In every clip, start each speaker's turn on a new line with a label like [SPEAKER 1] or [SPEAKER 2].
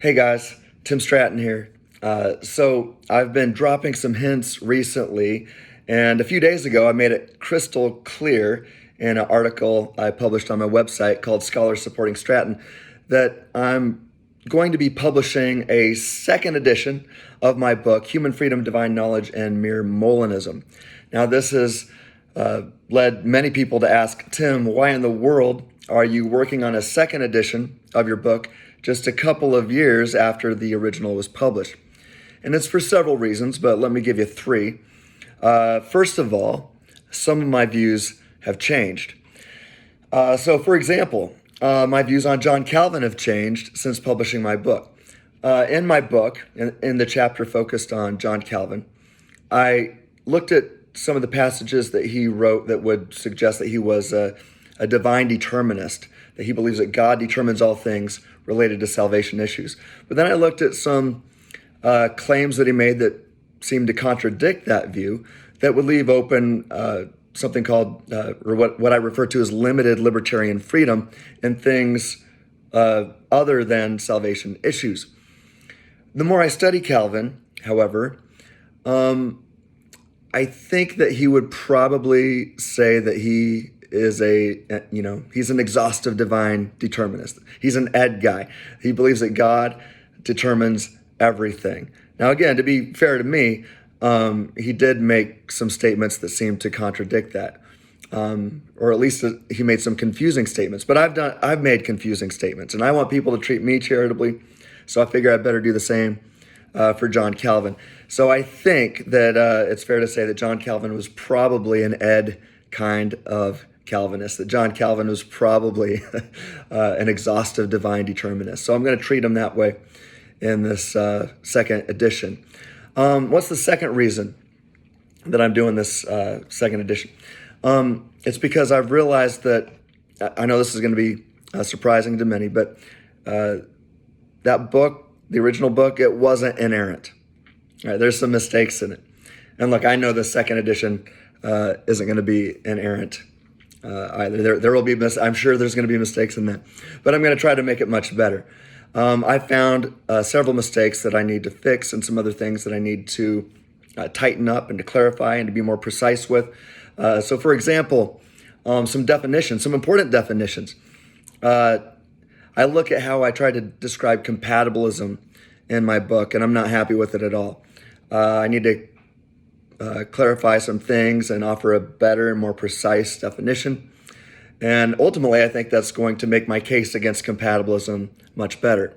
[SPEAKER 1] Hey guys, Tim Stratton here. So I've been dropping some hints recently, and a few days ago I made it crystal clear in an article I published on my website called Scholars Supporting Stratton that I'm going to be publishing a second edition of my book, Human Freedom, Divine Knowledge and Mere Molinism. Now this has led many people to ask, Tim, why in the world are you working on a second edition of your book just a couple of years after the original was published? And it's for several reasons, but let me give you three. First of all, some of my views have changed. So for example, my views on John Calvin have changed since publishing my book. In my book, in the chapter focused on John Calvin, I looked at some of the passages that he wrote that would suggest that he was a divine determinist, that he believes that God determines all things related to salvation issues. But then I looked at some claims that he made that seemed to contradict that view, that would leave open something called, or what I refer to as limited libertarian freedom in things other than salvation issues. The more I study Calvin, however, I think that he would probably say that he is he's an exhaustive divine determinist. He's an Ed guy. He believes that God determines everything. Now, again, to be fair to me, he did make some statements that seemed to contradict that, or at least he made some confusing statements. But I've made confusing statements, and I want people to treat me charitably, so I figure I better do the same for John Calvin. So I think that it's fair to say that John Calvin was probably an Ed kind of Calvinist, that John Calvin was probably an exhaustive divine determinist. So I'm going to treat him that way in this second edition. What's the second reason that I'm doing this second edition? It's because I've realized that, I know this is going to be surprising to many, but that book, the original book, it wasn't inerrant. All right, there's some mistakes in it. And look, I know the second edition isn't going to be inerrant either. There will be, I'm sure there's going to be mistakes in that, but I'm going to try to make it much better. I found several mistakes that I need to fix and some other things that I need to tighten up and to clarify and to be more precise with. So for example, some definitions, some important definitions. I look at how I try to describe compatibilism in my book, and I'm not happy with it at all. I need to clarify some things and offer a better and more precise definition. And ultimately, I think that's going to make my case against compatibilism much better.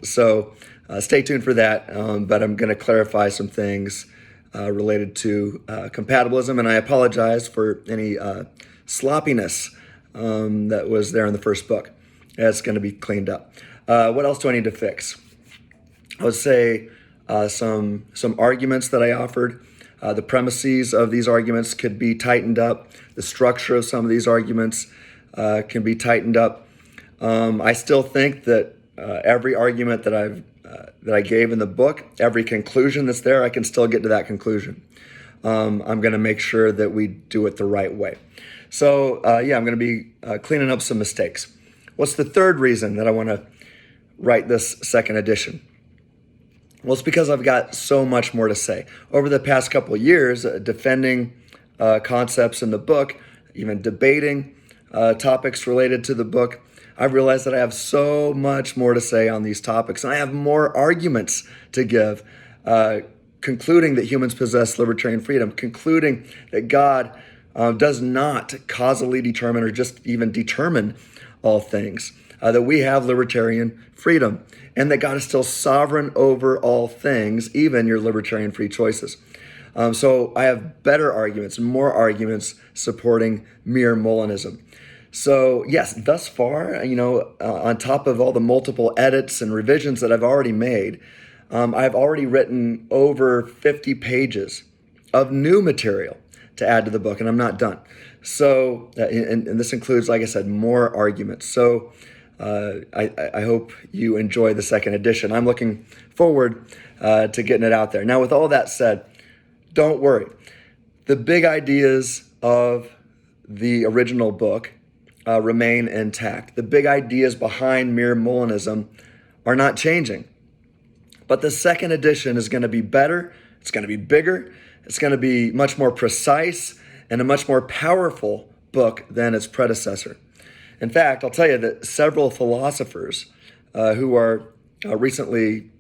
[SPEAKER 1] So stay tuned for that, but I'm going to clarify some things related to compatibilism, and I apologize for any sloppiness that was there in the first book. That's going to be cleaned up. What else do I need to fix? I would say some arguments that I offered. The premises of these arguments could be tightened up. The structure of some of these arguments can be tightened up. I still think that every argument that I gave in the book, every conclusion that's there, I can still get to that conclusion. I'm going to make sure that we do it the right way. So I'm going to be cleaning up some mistakes. What's the third reason that I want to write this second edition? Well, it's because I've got so much more to say. Over the past couple of years, defending concepts in the book, even debating topics related to the book, I've realized that I have so much more to say on these topics, and I have more arguments to give, concluding that humans possess libertarian freedom, concluding that God does not causally determine or just even determine all things, that we have libertarian freedom, and that God is still sovereign over all things, even your libertarian free choices. So I have better arguments and more arguments supporting mere Molinism. So yes, thus far, on top of all the multiple edits and revisions that I've already made, I've already written over 50 pages of new material to add to the book, and I'm not done. So, and this includes, like I said, more arguments. So I hope you enjoy the second edition. I'm looking forward to getting it out there. Now, with all that said, don't worry. The big ideas of the original book remain intact. The big ideas behind mere Molinism are not changing. But the second edition is going to be better, it's going to be bigger, it's going to be much more precise, and a much more powerful book than its predecessor. In fact, I'll tell you that several philosophers who are recently,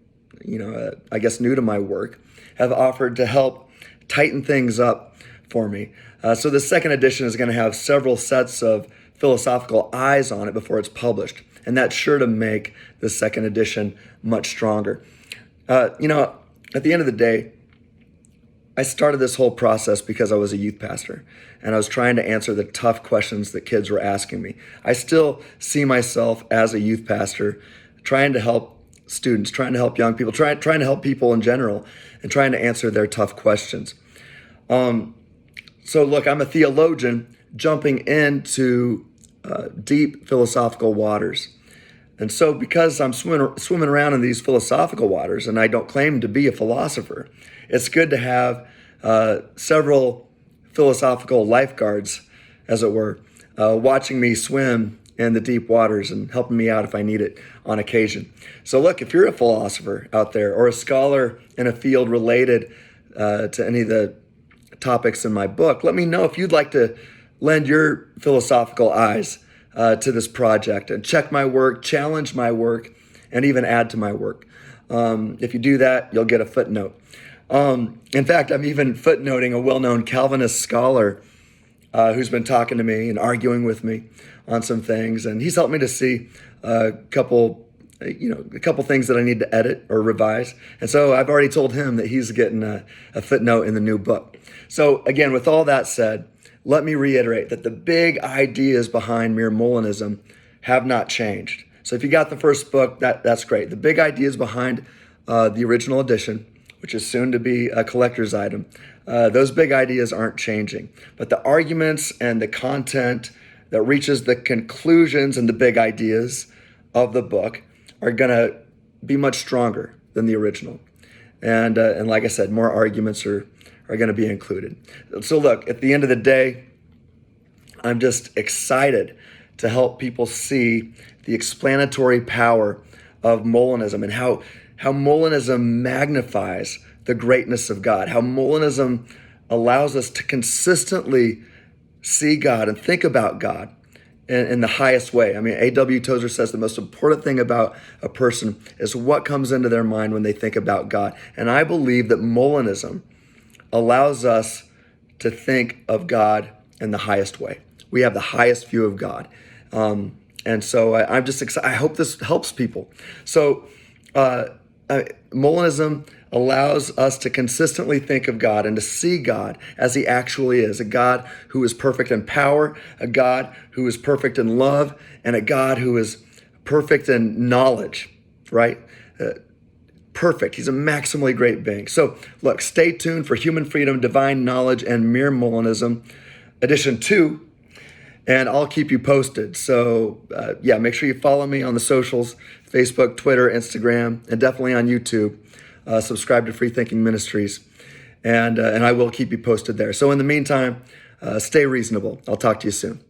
[SPEAKER 1] I guess new to my work, have offered to help tighten things up for me. So the second edition is going to have several sets of philosophical eyes on it before it's published. And that's sure to make the second edition much stronger. At the end of the day, I started this whole process because I was a youth pastor and I was trying to answer the tough questions that kids were asking me. I still see myself as a youth pastor trying to help students, trying to help young people, trying to help people in general, and trying to answer their tough questions. So look, I'm a theologian jumping into deep philosophical waters. And so because I'm swimming around in these philosophical waters, and I don't claim to be a philosopher, it's good to have several philosophical lifeguards, as it were, watching me swim in the deep waters and helping me out if I need it on occasion. So look, if you're a philosopher out there or a scholar in a field related to any of the topics in my book, let me know if you'd like to lend your philosophical eyes to this project and check my work, challenge my work, and even add to my work. If you do that, you'll get a footnote. In fact, I'm even footnoting a well-known Calvinist scholar who's been talking to me and arguing with me on some things, and he's helped me to see a couple things that I need to edit or revise. And so I've already told him that he's getting a footnote in the new book. So again, with all that said, let me reiterate that the big ideas behind Mere Molinism have not changed. So if you got the first book, that's great. The big ideas behind the original edition, which is soon to be a collector's item, those big ideas aren't changing. But the arguments and the content that reaches the conclusions and the big ideas of the book are going to be much stronger than the original. And like I said, more arguments are going to be included. So look, at the end of the day, I'm just excited to help people see the explanatory power of Molinism and how Molinism magnifies the greatness of God, how Molinism allows us to consistently see God and think about God in the highest way. I mean, A.W. Tozer says the most important thing about a person is what comes into their mind when they think about God. And I believe that Molinism allows us to think of God in the highest way. We have the highest view of God. And so I'm just excited. I hope this helps people. So Molinism allows us to consistently think of God and to see God as he actually is, a God who is perfect in power, a God who is perfect in love, and a God who is perfect in knowledge, right? Perfect. He's a maximally great being. So look, stay tuned for Human Freedom, Divine Knowledge, and Mere Molinism, edition 2, and I'll keep you posted. So make sure you follow me on the socials, Facebook, Twitter, Instagram, and definitely on YouTube. Subscribe to FreeThinking Ministries, and I will keep you posted there. So in the meantime, stay reasonable. I'll talk to you soon.